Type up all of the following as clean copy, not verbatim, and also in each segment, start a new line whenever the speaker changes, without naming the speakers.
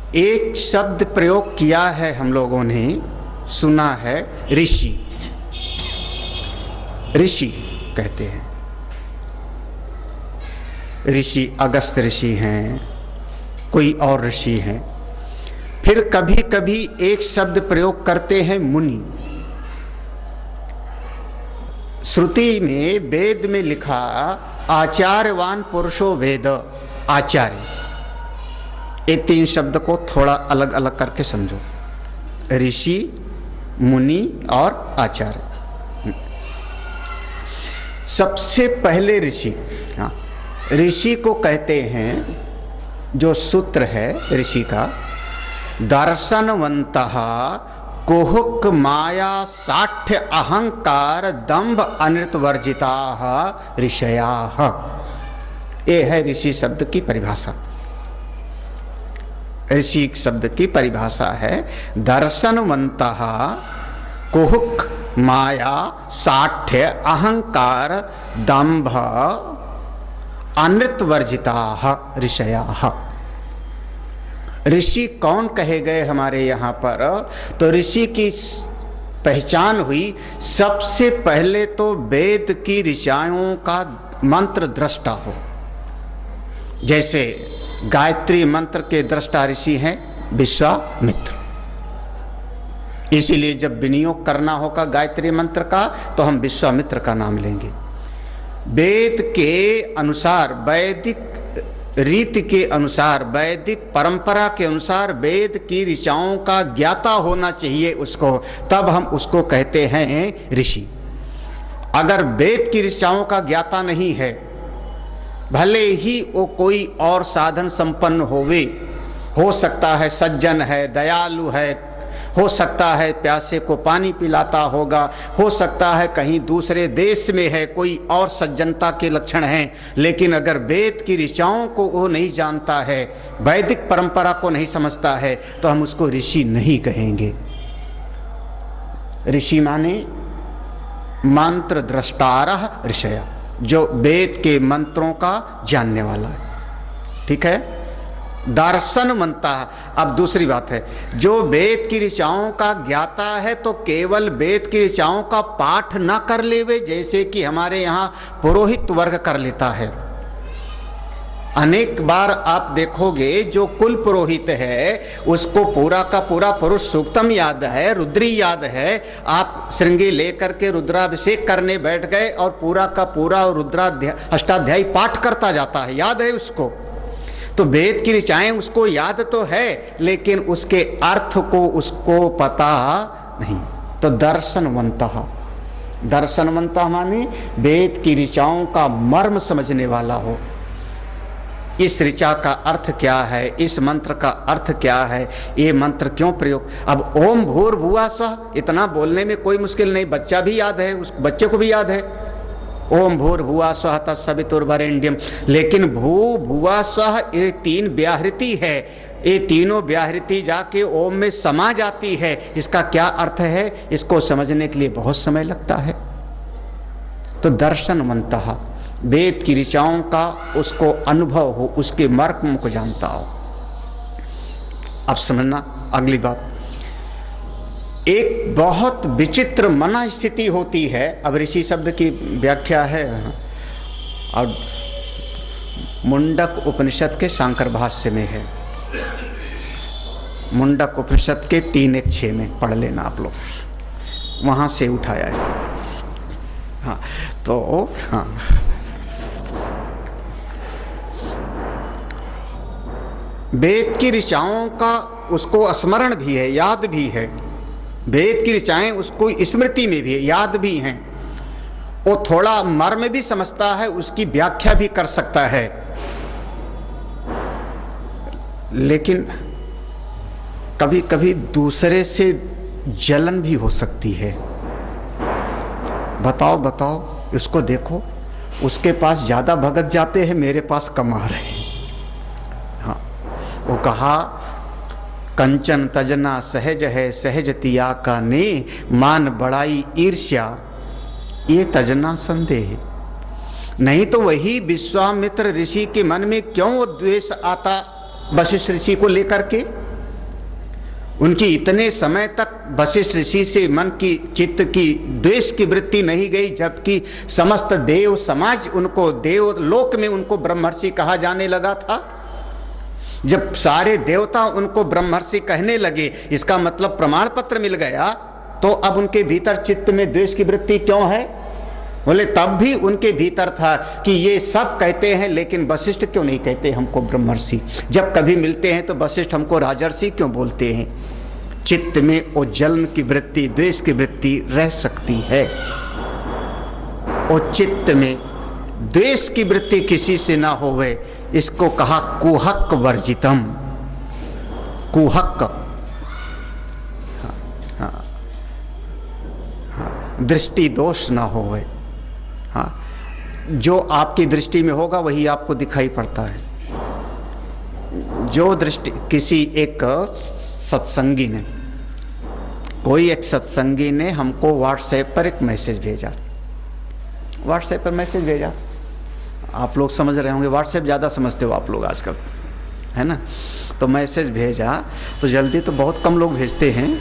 एक शब्द प्रयोग किया है हम लोगों ने, सुना है, ऋषि। ऋषि कहते हैं, ऋषि अगस्त ऋषि हैं, कोई और ऋषि हैं। फिर कभी कभी एक शब्द प्रयोग करते हैं मुनि। श्रुति में, वेद में लिखा आचार्यवान पुरुषो वेद, आचार्य। ये तीन शब्द को थोड़ा अलग अलग करके समझो, ऋषि, मुनि और आचार्य। सबसे पहले ऋषि, हाँ, ऋषि को कहते हैं, जो सूत्र है ऋषि का, दर्शनवंतः कुहुक माया साठ्य अहंकार दंभ अनृत वर्जिताः ऋषयाः। ये है ऋषि शब्द की परिभाषा। ऋषि शब्द की परिभाषा है दर्शनवंतः कुहुक माया साठ्य अहंकार दंभ अनृत वर्जिताः ऋषयाः। ऋषि कौन कहे गए हमारे यहाँ पर? तो ऋषि की पहचान हुई सबसे पहले तो वेद की ऋचाओं का मंत्र दृष्टा हो। जैसे गायत्री मंत्र के दृष्टा ऋषि हैं विश्वामित्र। इसीलिए जब विनियोग करना होगा गायत्री मंत्र का तो हम विश्वामित्र का नाम लेंगे। वेद के अनुसार, वैदिक रीति के अनुसार, वैदिक परंपरा के अनुसार वेद की ऋचाओं का ज्ञाता होना चाहिए उसको, तब हम उसको कहते हैं ऋषि। अगर वेद की ऋचाओं का ज्ञाता नहीं है, भले ही वो कोई और साधन संपन्न होवे, हो सकता है सज्जन है, दयालु है, हो सकता है प्यासे को पानी पिलाता होगा, हो सकता है कहीं दूसरे देश में है, कोई और सज्जनता के लक्षण हैं, लेकिन अगर वेद की ऋचाओं को वो नहीं जानता है, वैदिक परंपरा को नहीं समझता है, तो हम उसको ऋषि नहीं कहेंगे। ऋषि माने मंत्र द्रष्टारः ऋषय, जो वेद के मंत्रों का जानने वाला है। ठीक है। दर्शनवंता। अब दूसरी बात है, जो वेद की ऋचाओं का ज्ञाता है तो केवल वेद की ऋचाओं का पाठ न कर लेवे, जैसे कि हमारे यहाँ पुरोहित वर्ग कर लेता है। अनेक बार आप देखोगे जो कुल पुरोहित है उसको पूरा का पूरा पुरुष सूक्तम याद है, रुद्री याद है, आप श्रृंगी लेकर के रुद्राभिषेक करने बैठ गए और पूरा का पूरा अष्टाध्यायी पाठ करता जाता है, याद है उसको। तो वेद की ऋचाएं उसको याद तो है, लेकिन उसके अर्थ को उसको पता नहीं। तो दर्शनवंतः, दर्शनवंतः माने वेद की ऋचाओं का मर्म समझने वाला हो। इस ऋचा का अर्थ क्या है, इस मंत्र का अर्थ क्या है, ये मंत्र क्यों प्रयोग। अब ओम भूर्भुवः स्वः, इतना बोलने में कोई मुश्किल नहीं, बच्चा भी याद है, उस बच्चे को भी याद है ओम भूर्भुवः स्वः तत्सवितुर्वरेण्यम। लेकिन भू भुवा स्वः ये तीन व्याहृति है, ये तीनों व्याहृति जाके ओम में समा जाती है। इसका क्या अर्थ है, इसको समझने के लिए बहुत समय लगता है। तो दर्शनवंतः, वेद की ऋचाओं का उसको अनुभव हो, उसके मर्म को जानता हो। अब समझना अगली बात, एक बहुत विचित्र मना स्थिति होती है। अब ऋषि शब्द की व्याख्या है और मुंडक उपनिषद के शांकर भाष्य में है। मुंडक उपनिषद के 3:1-6 में पढ़ लेना आप लोग, वहां से उठाया है। हाँ, तो हाँ, वेद की ऋचाओं का उसको स्मरण भी है, याद भी है। वेद की ऋचाएं उसको स्मृति में भी है, याद भी हैं। वो थोड़ा मर्म भी समझता है, उसकी व्याख्या भी कर सकता है। लेकिन कभी कभी दूसरे से जलन भी हो सकती है। बताओ बताओ, उसको देखो, उसके पास ज़्यादा भगत जाते हैं, मेरे पास कम आ रहे हैं। हाँ, वो कहा कंचन तजना सहज है, सहज तिया का ने मान बड़ाई ईर्ष्या, ये तजना संदेह। नहीं तो वही विश्वामित्र ऋषि के मन में क्यों वो द्वेष आता वशिष्ठ ऋषि को लेकर के? उनकी इतने समय तक वशिष्ठ ऋषि से मन की चित्त की द्वेष की वृत्ति नहीं गई, जबकि समस्त देव समाज उनको देवलोक में उनको ब्रह्मर्षि कहा जाने लगा था। जब सारे देवता उनको ब्रह्मर्षि कहने लगे, इसका मतलब प्रमाण पत्र मिल गया, तो अब उनके भीतर चित्त में द्वेष की वृत्ति क्यों है? बोले तब भी उनके भीतर था कि ये सब कहते हैं लेकिन वशिष्ठ क्यों नहीं कहते हमको ब्रह्मर्षि? जब कभी मिलते हैं तो वशिष्ठ हमको राजर्षि क्यों बोलते हैं? चित्त में वो जलन की वृत्ति, द्वेष की वृत्ति रह सकती है। और चित्त में द्वेष की वृत्ति किसी से ना होवे, इसको कहा कुहक वर्जितम। कुहक, दृष्टि दोष ना होवे। हाँ, जो आपकी दृष्टि में होगा वही आपको दिखाई पड़ता है। जो दृष्टि किसी एक सत्संगी ने, कोई एक सत्संगी ने हमको व्हाट्सएप पर एक मैसेज भेजा, व्हाट्सएप पर मैसेज भेजा, आप लोग समझ रहे होंगे, व्हाट्सएप ज़्यादा समझते हो आप लोग आजकल, है ना? तो मैसेज भेजा तो जल्दी तो बहुत कम लोग भेजते हैं,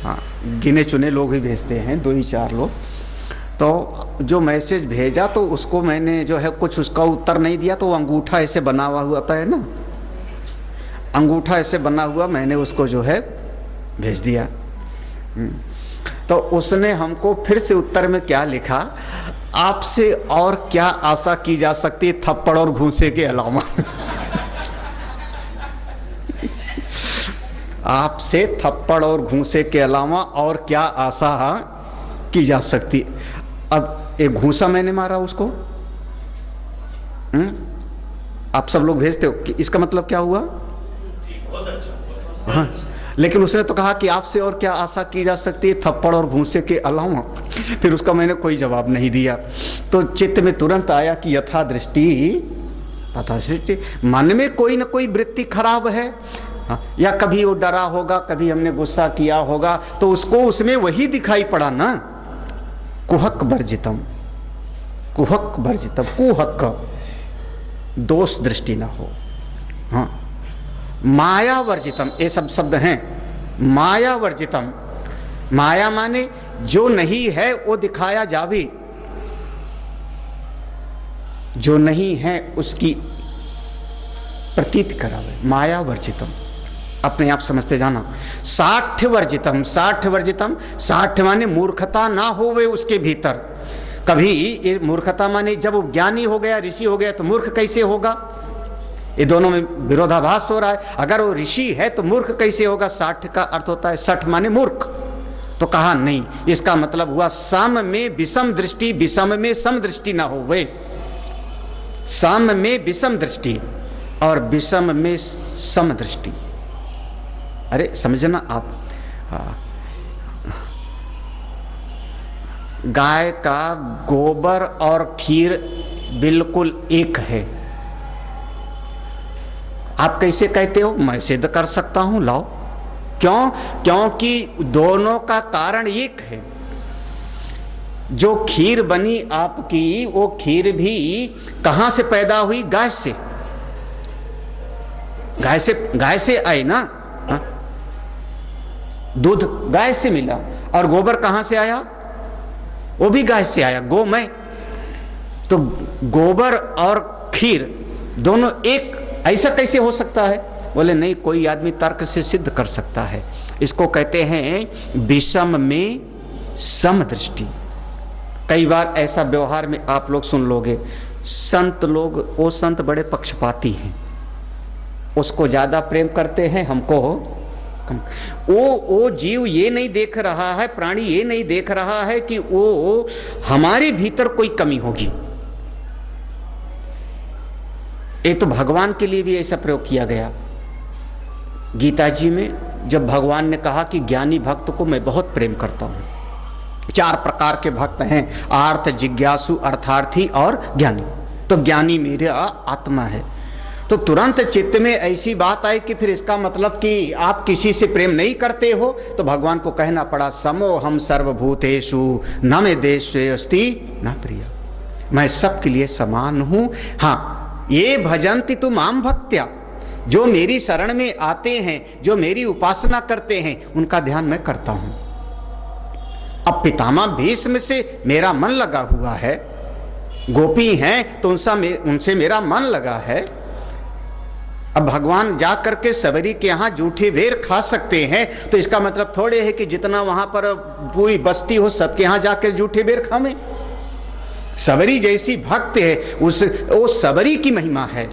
हाँ गिने चुने लोग ही भेजते हैं, 2 ही 4 लोग। तो जो मैसेज भेजा तो उसको मैंने जो है कुछ उसका उत्तर नहीं दिया, तो वो अंगूठा ऐसे बना हुआ था, है ना, अंगूठा ऐसे बना हुआ, मैंने उसको जो है भेज दिया। तो उसने हमको फिर से उत्तर में क्या लिखा, आपसे और क्या आशा की जा सकती है थप्पड़ और घूंसे के अलावा। आपसे थप्पड़ और घूंसे के अलावा और क्या आशा की जा सकती। अब एक घूंसा मैंने मारा उसको, आप सब लोग भेजते हो कि इसका मतलब क्या हुआ? बहुत अच्छा। हाँ, लेकिन उसने तो कहा कि आपसे और क्या आशा की जा सकती है थप्पड़ और घूंसे के अलावा। फिर उसका मैंने कोई जवाब नहीं दिया। तो चित्त में तुरंत आया कि यथा दृष्टि तथा सृष्टि, मन में कोई ना कोई वृत्ति खराब है, या कभी वो डरा होगा, कभी हमने गुस्सा किया होगा, तो उसको उसमें वही दिखाई पड़ा ना। कुहक वर्जितम, कुहक वर्जितम, कुहक दोष दृष्टि ना हो। हाँ, माया वर्जितम, ये सब शब्द हैं। माया वर्जितम, माया माने जो नहीं है वो दिखाया जावे, जो नहीं है उसकी प्रतीत करावे। माया वर्जितम, अपने आप समझते जाना। साठ्य वर्जितम, साठ्य वर्जितम, साठ्य माने मूर्खता ना होवे उसके भीतर। कभी ये मूर्खता माने जब वो ज्ञानी हो गया, ऋषि हो गया, तो मूर्ख कैसे होगा? ये दोनों में विरोधाभास हो रहा है। अगर वो ऋषि है तो मूर्ख कैसे होगा? साठ्य का अर्थ होता है सठ माने मूर्ख। तो कहा नहीं, इसका मतलब हुआ सम में विषम दृष्टि, विषम में सम दृष्टि ना होवे। सम में विषम दृष्टि और विषम में सम दृष्टि। अरे समझना आप, गाय का गोबर और खीर बिल्कुल एक है। आप कैसे कहते हो? मैं सिद्ध कर सकता हूं, लाओ। क्यों? क्योंकि दोनों का कारण एक है। जो खीर बनी आपकी, वो खीर भी कहां से पैदा हुई? गाय से। गाय से आई ना, हा? दूध गाय से मिला। और गोबर कहां से आया? वो भी गाय से आया, गोमय। तो गोबर और खीर दोनों एक, ऐसा कैसे हो सकता है? बोले नहीं, कोई आदमी तर्क से सिद्ध कर सकता है। इसको कहते हैं विषम में सम दृष्टि। कई बार ऐसा व्यवहार में आप लोग सुन लोगे, संत लोग, वो संत बड़े पक्षपाती हैं, उसको ज्यादा प्रेम करते हैं, हमको कम। वो जीव ये नहीं देख रहा है, प्राणी ये नहीं देख रहा है कि वो हमारे भीतर कोई कमी होगी। एक तो भगवान के लिए भी ऐसा प्रयोग किया गया गीता जी में, जब भगवान ने कहा कि ज्ञानी भक्त को मैं बहुत प्रेम करता हूं। 4 प्रकार के भक्त हैं, आर्थ, जिज्ञासु, अर्थार्थी और ज्ञानी। तो ज्ञानी मेरा आत्मा है। तो तुरंत चित्त में ऐसी बात आई कि फिर इसका मतलब कि आप किसी से प्रेम नहीं करते हो। तो भगवान को कहना पड़ा, समो हम सर्वभूतेषु न मे देशे अस्ति न प्रिय। मैं सबके लिए समान हूं। हाँ, ये भजन्ति तुम आम भक्त्या, जो मेरी शरण में आते हैं, जो मेरी उपासना करते हैं, उनका ध्यान मैं करता हूं। अब पितामह भीष्म से मेरा मन लगा हुआ है, गोपी हैं तो उनसे मेरा मन लगा है। अब भगवान जा करके सबरी के यहाँ जूठी बेर खा सकते हैं, तो इसका मतलब थोड़े है कि जितना वहां पर पूरी बस्ती हो सबके यहाँ जाकर जूठी बेर खावे। सबरी जैसी भक्त है, वो सबरी की महिमा है,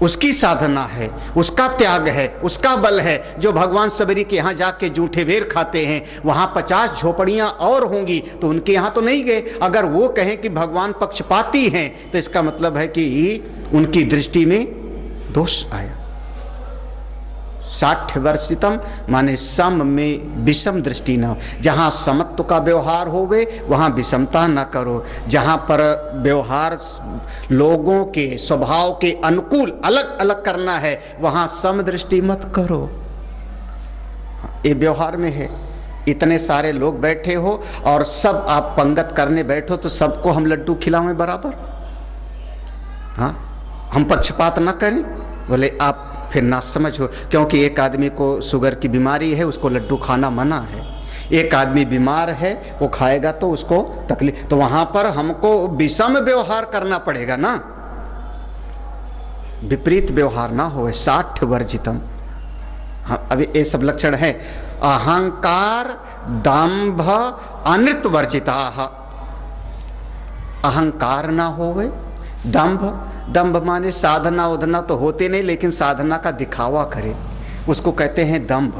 उसकी साधना है, उसका त्याग है, उसका बल है, जो भगवान सबरी के यहाँ जाके जूठे बेर खाते हैं। वहाँ 50 झोपड़ियाँ और होंगी तो उनके यहाँ तो नहीं गए। अगर वो कहें कि भगवान पक्षपाती हैं तो इसका मतलब है कि उनकी दृष्टि में दोष आया। 60 वर्षितम माने सम में विषम दृष्टि न हो। जहाँ समत्व का व्यवहार होवे वहाँ विषमता न करो। जहाँ पर व्यवहार लोगों के स्वभाव के अनुकूल अलग अलग करना है वहाँ सम दृष्टि मत करो। ये व्यवहार में है। इतने सारे लोग बैठे हो और सब आप पंगत करने बैठो तो सबको हम लड्डू खिलावें बराबर? हाँ, हम पक्षपात न करें। बोले आप फिर ना समझ हो, क्योंकि एक आदमी को शुगर की बीमारी है, उसको लड्डू खाना मना है। एक आदमी बीमार है, वो खाएगा तो उसको तकलीफ, तो वहां पर हमको विषम व्यवहार करना पड़ेगा ना, विपरीत व्यवहार ना हो। 60 वर्जितम। हाँ, अभी ये सब लक्षण है। अहंकार दंभ अनृत वर्जिता। अहंकार ना होवे, दंभ, दंभ माने साधना उधना तो होते नहीं, लेकिन साधना का दिखावा करे, उसको कहते हैं दंभ।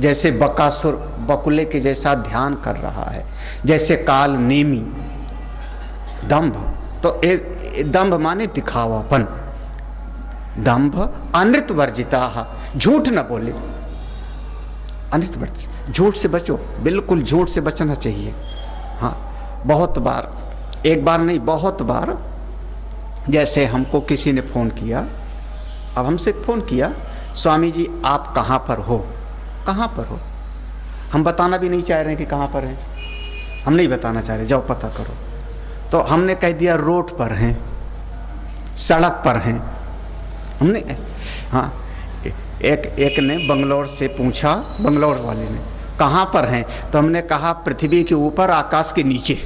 जैसे बकासुर बकुले के जैसा ध्यान कर रहा है, जैसे काल नेमी, दंभ। तो दंभ माने दिखावापन। दंभ अनृत वर्जिता। झूठ न बोले, अनृत वर्जित, झूठ से बचो, बिल्कुल झूठ से बचना चाहिए। हाँ, बहुत बार, एक बार नहीं बहुत बार, जैसे हमको किसी ने फ़ोन किया, अब हमसे फ़ोन किया, स्वामी जी आप कहाँ पर हो? कहाँ पर हो? हम बताना भी नहीं चाह रहे हैं कि कहाँ पर हैं, हम नहीं बताना चाह रहे, जाओ पता करो। तो हमने कह दिया रोड पर हैं, सड़क पर हैं। हमने, हाँ, एक ने बंगलौर से पूछा, बंगलौर वाले ने, कहाँ पर हैं? तो हमने कहा पृथ्वी के ऊपर आकाश के नीचे।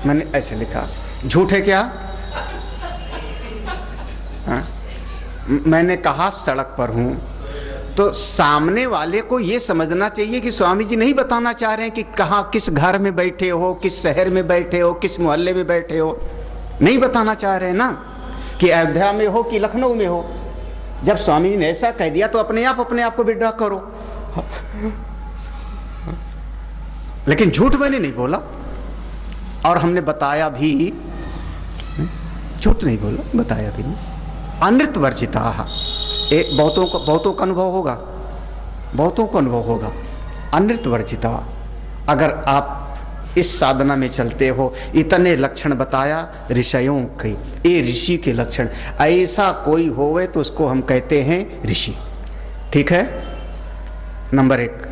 मैंने ऐसे लिखा। झूठ है क्या? हाँ? मैंने कहा सड़क पर हूँ, तो सामने वाले को ये समझना चाहिए कि स्वामी जी नहीं बताना चाह रहे हैं कि कहाँ, किस घर में बैठे हो, किस शहर में बैठे हो, किस मोहल्ले में बैठे हो। नहीं बताना चाह रहे हैं ना कि अयोध्या में हो कि लखनऊ में हो। जब स्वामी जी ने ऐसा कह दिया तो अपने आप को विड्रॉ करो। लेकिन झूठ मैंने नहीं बोला और हमने बताया भी, झूठ नहीं बोला, बताया भी नहीं। अनृत वर्जिता। बहुतों का अनुभव होगा, बहुतों का अनुभव होगा। अनृत वर्जिता। अगर आप इस साधना में चलते हो, इतने लक्षण बताया ऋषियों के, ये ऋषि के लक्षण। ऐसा कोई होवे तो उसको हम कहते हैं ऋषि। ठीक है, नंबर 1।